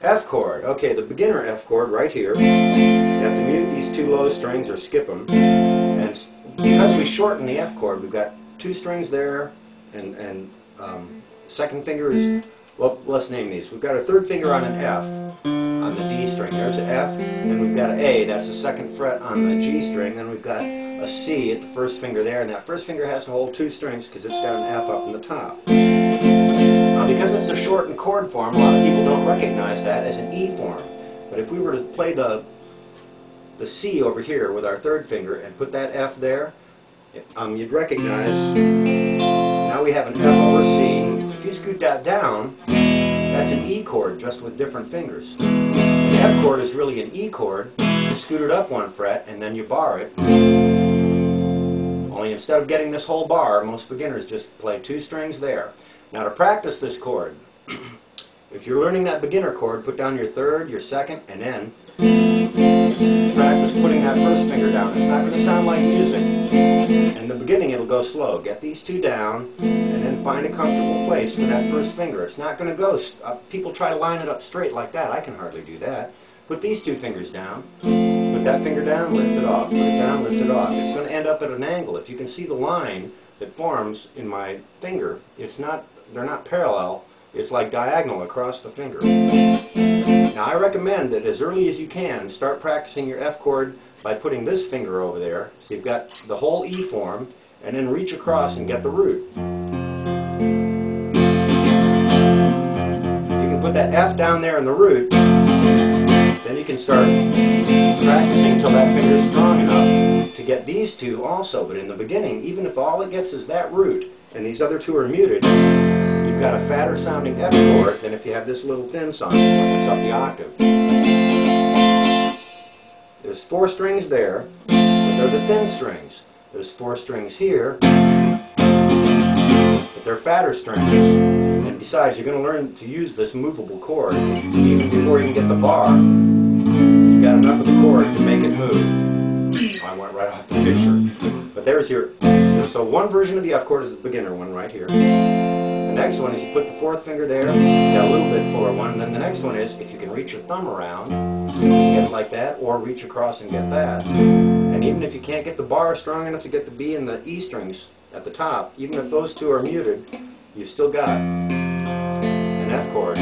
F chord. Okay, the beginner F chord right here. You have to mute these two low strings or skip them. And because we shorten the F chord, we've got two strings there, and second finger is, well, let's name these. We've got a third finger on an F on the D string. There's an F, then we've got an A, that's the second fret on the G string, then we've got a C at the first finger there, and that first finger has to hold two strings because it's got an F up in the top. Now, because it's a shortened chord form, a lot of people don't recognize that as an E form. But if we were to play the C over here with our third finger and put that F there, you'd recognize now we have an F over C. If you scoot that down, that's an E chord just with different fingers. The F chord is really an E chord. You scoot it up one fret and then you bar it. Only instead of getting this whole bar, most beginners just play two strings there. Now to practice this chord, if you're learning that beginner chord, put down your third, your second, and then practice putting that first finger down. It's not going to sound like music. In the beginning it'll go slow. Get these two down and then find a comfortable place for that first finger. It's not going to go, people try to line it up straight like that. I can hardly do that. Put these two fingers down. Put that finger down, lift it off. Put it down, lift it off. It's going to end up at an angle. If you can see the line that forms in my finger, they're not parallel. It's like diagonal across the finger. Now I recommend that as early as you can, start practicing your F chord by putting this finger over there. So you've got the whole E form, and then reach across and get the root. If you can put that F down there in the root, then you can start practicing until that finger is strong enough to get these two also. But in the beginning, even if all it gets is that root, and these other two are muted, you've got a fatter sounding F chord than if you have this little thin song when it's up the octave. There's four strings there, but they're the thin strings. There's four strings here, but they're fatter strings. And besides, you're going to learn to use this movable chord. Even before you can get the bar, you've got enough of the chord to make it move. Oh, I went right off the picture. But there's your... So one version of the F chord is the beginner one right here. The next one is you put the fourth finger there, you got a little bit fuller one, and then the next one is if you can reach your thumb around, get it like that, or reach across and get that. And even if you can't get the bar strong enough to get the B and the E strings at the top, even if those two are muted, you've still got an F chord.